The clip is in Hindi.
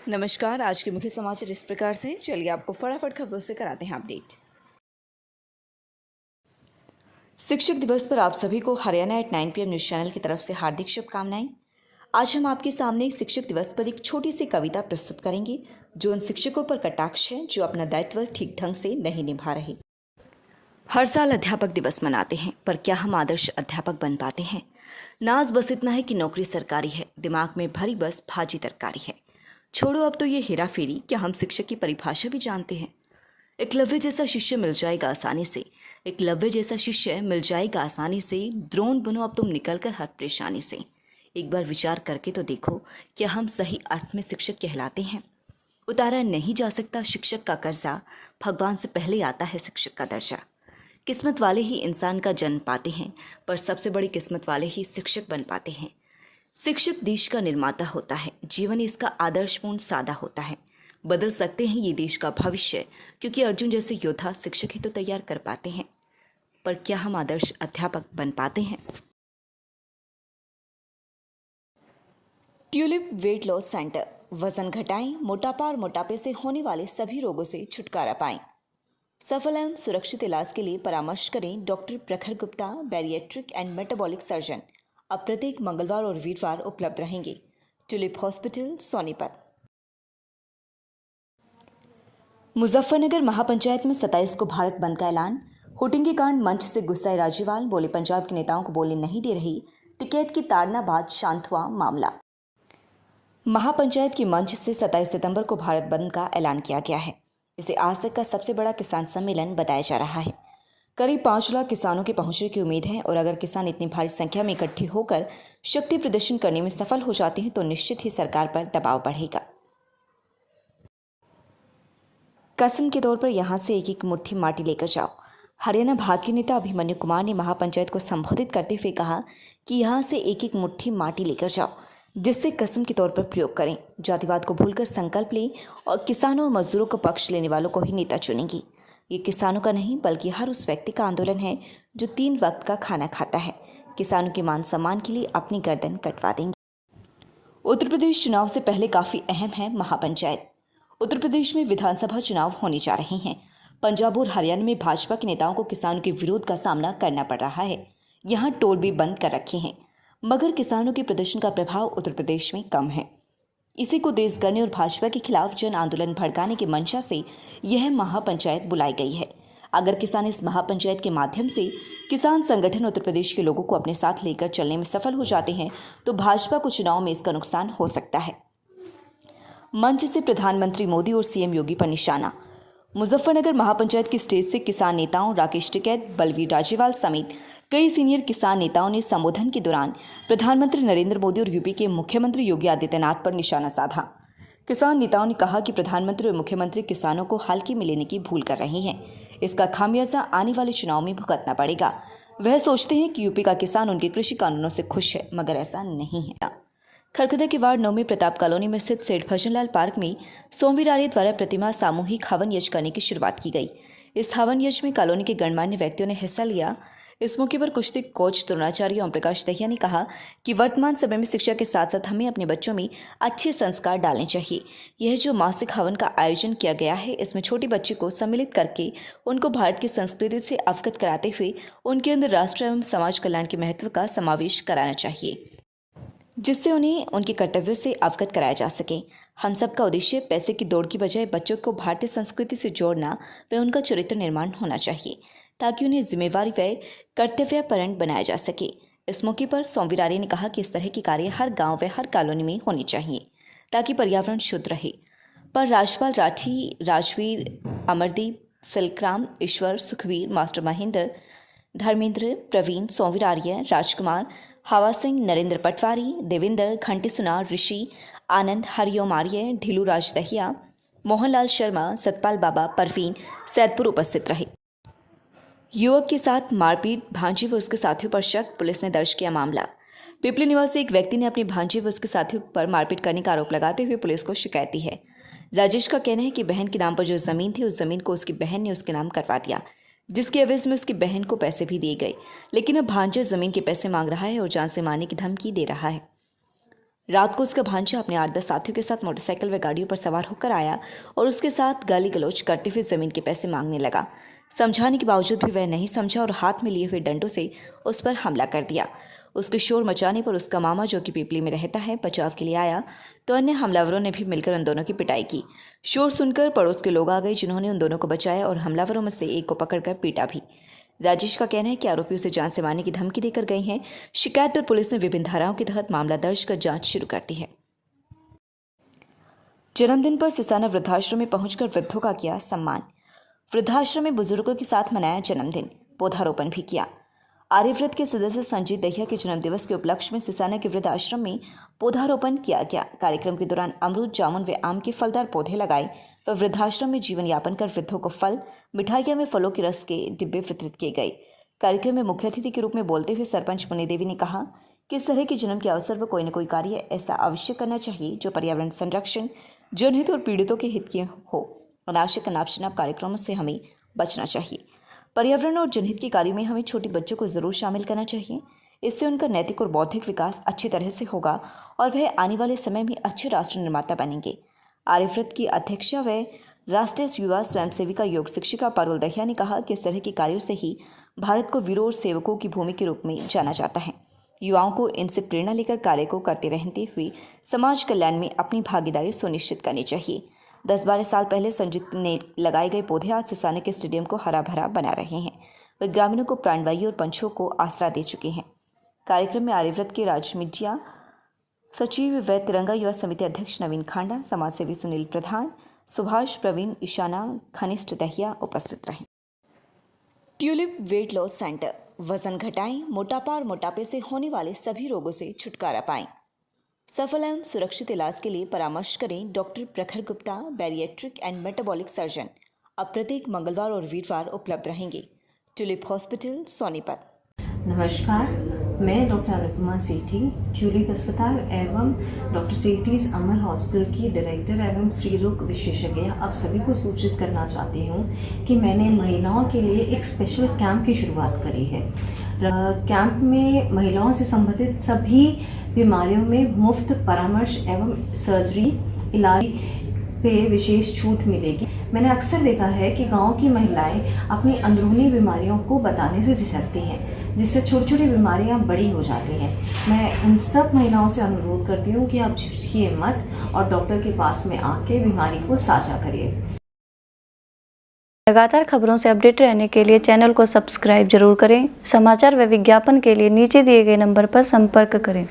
नमस्कार। आज के मुख्य समाचार इस प्रकार से। चलिए आपको फटाफट खबरों से कराते हैं अपडेट। शिक्षक दिवस पर आप सभी को Haryana at 9 PM news channel की तरफ से हार्दिक शुभकामनाएं। आज हम आपके सामने शिक्षक दिवस पर एक छोटी सी कविता प्रस्तुत करेंगे जो उन शिक्षकों पर कटाक्ष है जो अपना दायित्व ठीक ढंग से नहीं निभा रहे। हर साल अध्यापक दिवस मनाते हैं, पर क्या हम आदर्श अध्यापक बन पाते हैं? नाज बस इतना है कि नौकरी सरकारी है, दिमाग में भरी बस भाजी तरकारी है। छोड़ो अब तो ये हेरा फेरी, क्या हम शिक्षक की परिभाषा भी जानते हैं? एकलव्य जैसा शिष्य मिल जाएगा आसानी से, एकलव्य जैसा शिष्य मिल जाएगा आसानी से। द्रोण बनो अब तुम निकल कर हर परेशानी से। एक बार विचार करके तो देखो, क्या हम सही अर्थ में शिक्षक कहलाते हैं? उतारा नहीं जा सकता शिक्षक का कर्जा, भगवान से पहले आता है शिक्षक का दर्जा। किस्मत वाले ही इंसान का जन्म पाते हैं, पर सबसे बड़ी किस्मत वाले ही शिक्षक बन पाते हैं। शिक्षक देश का निर्माता होता है, जीवन इसका आदर्शपूर्ण सादा होता है। बदल सकते हैं ये देश का भविष्य, क्योंकि अर्जुन जैसे योद्धा शिक्षक ही तो तैयार कर पाते हैं। पर क्या हम आदर्श अध्यापक बन पाते हैं? ट्यूलिप वेट लॉस सेंटर, वजन घटाएं, मोटापा और मोटापे से होने वाले सभी रोगों से छुटकारा पाएं। सफल एवं सुरक्षित इलाज के लिए परामर्श करें doctor Prakhar Gupta, bariatric and metabolic surgeon. अब प्रत्येक मंगलवार और वीरवार उपलब्ध रहेंगे। Tulip Hospital, Sonipat. मुजफ्फरनगर महापंचायत में 27 को भारत बंद का ऐलान। हुटिंग के कारण मंच से गुस्साए राज्यपाल, बोले पंजाब के नेताओं को बोलने नहीं दे रही। टिकैत की ताड़ना बाद शांत हुआ मामला। महापंचायत के मंच से 27 सितंबर को भारत बंद का ऐलान किया गया है। इसे आज तक का सबसे बड़ा किसान सम्मेलन बताया जा रहा है। करीब 5 लाख किसानों के पहुंचने की उम्मीद है और अगर किसान इतनी भारी संख्या में इकट्ठे होकर शक्ति प्रदर्शन करने में सफल हो जाते हैं तो निश्चित ही सरकार पर दबाव बढ़ेगा। कसम के तौर पर यहां से एक एक मुट्ठी माटी लेकर जाओ। हरियाणा भाजपा नेता अभिमन्यु कुमार ने महापंचायत को संबोधित करते हुए कहा कि यहां से एक एक मुट्ठी माटी लेकर जाओ, जिससे कसम के तौर पर प्रयोग करें। जातिवाद को भूलकर संकल्प लें और किसानों और मजदूरों का पक्ष लेने वालों को ही नेता चुनेंगी। ये किसानों का नहीं बल्कि हर उस व्यक्ति का आंदोलन है जो 3 वक्त का खाना खाता है। किसानों के मान सम्मान के लिए अपनी गर्दन कटवा देंगे। उत्तर प्रदेश चुनाव से पहले काफी अहम है महापंचायत। उत्तर प्रदेश में विधानसभा चुनाव होने जा रहे हैं। पंजाब और हरियाणा में भाजपा के नेताओं को किसानों के विरोध का सामना करना पड़ रहा है। यहाँ टोल भी बंद कर रखे हैं, मगर किसानों के प्रदर्शन का प्रभाव उत्तर प्रदेश में कम है। इसी को तेज करने और भाजपा के खिलाफ जन आंदोलन भड़काने की मंशा से यह महापंचायत बुलाई गई है। अगर किसान इस महापंचायत के माध्यम से किसान संगठन उत्तर प्रदेश के लोगों को अपने साथ लेकर चलने में सफल हो जाते हैं तो भाजपा को चुनाव में इसका नुकसान हो सकता है। मंच से प्रधानमंत्री मोदी और सीएम योगी पर निशाना। मुजफ्फरनगर महापंचायत की स्टेज से किसान नेताओं राकेश टिकैत, बलवीर राजेवाल समेत कई सीनियर किसान नेताओं ने संबोधन के दौरान प्रधानमंत्री नरेंद्र मोदी और यूपी के मुख्यमंत्री योगी आदित्यनाथ पर निशाना साधा। किसान नेताओं ने कहा कि प्रधानमंत्री और मुख्यमंत्री किसानों को हल्के में लेने की भूल कर रहे हैं। इसका खामियाजा आने वाले चुनाव में भुगतना पड़ेगा। वह सोचते हैं कि यूपी का किसान उनके कृषि कानूनों से खुश है, मगर ऐसा नहीं है। खरखदा के वार्ड 9 में प्रताप कॉलोनी में स्थित सेठ भजनलाल पार्क में सोमवीर आर्य द्वारा प्रतिमा सामूहिक हवन यज्ञ करने की शुरुआत की गई। इस हवन यज्ञ में कॉलोनी के गणमान्य व्यक्तियों ने हिस्सा लिया। इस मौके पर कुश्ती कोच द्रोणाचार्य ओम प्रकाश दहिया ने कहा कि वर्तमान समय में शिक्षा के साथ साथ हमें अपने बच्चों में अच्छे संस्कार डालने चाहिए। यह जो मासिक हवन का आयोजन किया गया है, इसमें छोटे बच्चे को सम्मिलित करके उनको भारत की संस्कृति से अवगत कराते हुए उनके अंदर राष्ट्र एवं समाज कल्याण के महत्व का समावेश कराना चाहिए, जिससे उन्हें उनके कर्तव्यों से अवगत कराया जा सके। हम सबका उद्देश्य पैसे की दौड़ की बजाय बच्चों को भारतीय संस्कृति से जोड़ना व उनका चरित्र निर्माण होना चाहिए, ताकि उन्हें जिम्मेवारी व कर्तव्यपरायण बनाया जा सके। इस मौके पर सोमवीर आर्य ने कहा कि इस तरह के कार्य हर गांव व हर कॉलोनी में होने चाहिए ताकि पर्यावरण शुद्ध रहे। पर राजपाल राठी, राजवीर, अमरदीप, सिलक्राम, ईश्वर, सुखवीर, मास्टर महेंद्र, धर्मेंद्र, प्रवीण, सोमवीर आर्य, राजकुमार, हवा सिंह, नरेंद्र पटवारी, देवेंद्र, घंटी सुनार, ऋषि, आनंद, हरिओम आर्य, ढीलू राज दहिया, मोहनलाल शर्मा, सतपाल बाबा, परवीन, सैदपुर उपस्थित रहे। युवक के साथ मारपीट, भांजे व उसके साथियों पर शक, पुलिस ने दर्ज किया मामला। पिपली निवासी एक व्यक्ति ने अपने भांजे व उसके साथियों पर मारपीट करने का आरोप लगाते हुए पुलिस को शिकायत दी है। राजेश का कहना है कि बहन के नाम पर जो जमीन थी उस जमीन को उसकी बहन ने उसके नाम करवा दिया, जिसके एवज में उसकी बहन को पैसे भी दिए गए, लेकिन अब भांजा जमीन के पैसे मांग रहा है और जान से मारने की धमकी दे रहा है। रात को उसका भांजा अपने 8-10 साथियों के साथ मोटरसाइकिल व गाड़ियों पर सवार होकर आया और उसके साथ गाली गलौज करते हुए जमीन के पैसे मांगने लगा। समझाने के बावजूद भी वह नहीं समझा और हाथ में लिए हुए डंडों से उस पर हमला कर दिया। उसके शोर मचाने पर उसका मामा, जो कि पीपली में रहता है, बचाव के लिए आया तो अन्य हमलावरों ने भी मिलकर उन दोनों की पिटाई की। शोर सुनकर पड़ोस के लोग आ गए, जिन्होंने उन दोनों को बचाया और हमलावरों में से एक को पकड़कर पीटा भी। राजेश का कहना है कि आरोपी उसे जान से मारने की धमकी देकर गए हैं। शिकायत पर पुलिस ने विभिन्न धाराओं के तहत मामला दर्ज कर जांच शुरू कर दी है। जन्मदिन पर सिसाना वृद्धाश्रम में पहुंचकर वृद्धों का किया सम्मान। वृद्धाश्रम में बुजुर्गों के साथ मनाया जन्मदिन, पौधारोपण भी किया। आर्यव्रत के सदस्य संजीत दहिया के जन्मदिवस के उपलक्ष्य में सिसाना के वृद्धाश्रम में पौधारोपण किया गया। कार्यक्रम के दौरान अमरूद, जामुन व आम के फलदार पौधे लगाए व वृद्धाश्रम में जीवन यापन कर वृद्धों को फल, मिठाइयां में फलों के रस के डिब्बे वितरित किए गए। कार्यक्रम में मुख्य अतिथि के रूप में बोलते हुए सरपंच मुनि देवी ने कहा कि इस तरह के जन्म के अवसर पर कोई न कोई कार्य ऐसा अवश्य करना चाहिए जो पर्यावरण संरक्षण, जनहित और पीड़ितों के हित के हो। अनावश्यक अनाप-शनाप कार्यक्रमों से हमें बचना चाहिए। पर्यावरण और जनहित के कार्यों में हमें छोटे बच्चों को जरूर शामिल करना चाहिए। इससे उनका नैतिक और बौद्धिक विकास अच्छी तरह से होगा और वह आने वाले समय में अच्छे राष्ट्र निर्माता बनेंगे। आर्यव्रत की अध्यक्षा व राष्ट्रीय युवा स्वयंसेविका योग शिक्षिका पारुल दहिया ने कहा कि इस तरह के कार्यों से ही भारत को वीरों और सेवकों की भूमि के रूप में जाना जाता है। युवाओं को इनसे प्रेरणा लेकर कार्य को करते रहते हुए समाज कल्याण में अपनी भागीदारी सुनिश्चित करनी चाहिए। 10-12 साल पहले संजीत ने लगाए गए पौधे आज सिसाना के स्टेडियम को हरा भरा बना रहे हैं। वे ग्रामीणों को प्राणवायु और पंछियों को आसरा दे चुके हैं। कार्यक्रम में आर्यव्रत के राज्य मीडिया सचिव व तिरंगा युवा समिति अध्यक्ष नवीन खांडा, समाजसेवी सुनील प्रधान, सुभाष, प्रवीण, ईशाना, घनिष्ठ दहिया उपस्थित रहे। ट्यूलिप वेट लॉस सेंटर, वजन घटाएं, मोटापा और मोटापे से होने वाले सभी रोगों से छुटकारा पाएं। सफल एवं सुरक्षित इलाज के लिए परामर्श करें doctor Prakhar Gupta, bariatric and metabolic surgeon. अब प्रत्येक मंगलवार और वीरवार उपलब्ध रहेंगे। Tulip Hospital, Sonipat. नमस्कार, मैं डॉक्टर अनुपमा सेठी, ट्यूलिप अस्पताल एवं डॉक्टर सेठीज अमर हॉस्पिटल की डायरेक्टर एवं स्त्री रोग विशेषज्ञ आप सभी को सूचित करना चाहती हूँ कि मैंने महिलाओं के लिए एक स्पेशल कैंप की शुरुआत करी है। कैंप में महिलाओं से संबंधित सभी बीमारियों में मुफ्त परामर्श एवं सर्जरी इलाज पे विशेष छूट मिलेगी। मैंने अक्सर देखा है कि गांव की महिलाएं अपनी अंदरूनी बीमारियों को बताने से झिझकती हैं, जिससे छोटी छोटी बीमारियां बड़ी हो जाती हैं। मैं उन सब महिलाओं से अनुरोध करती हूं कि आप झिझकिए मत और डॉक्टर के पास में आके बीमारी को साझा करिए। लगातार खबरों से अपडेट रहने के लिए चैनल को सब्सक्राइब जरूर करें। समाचार व विज्ञापन के लिए नीचे दिए गए नंबर पर संपर्क करें।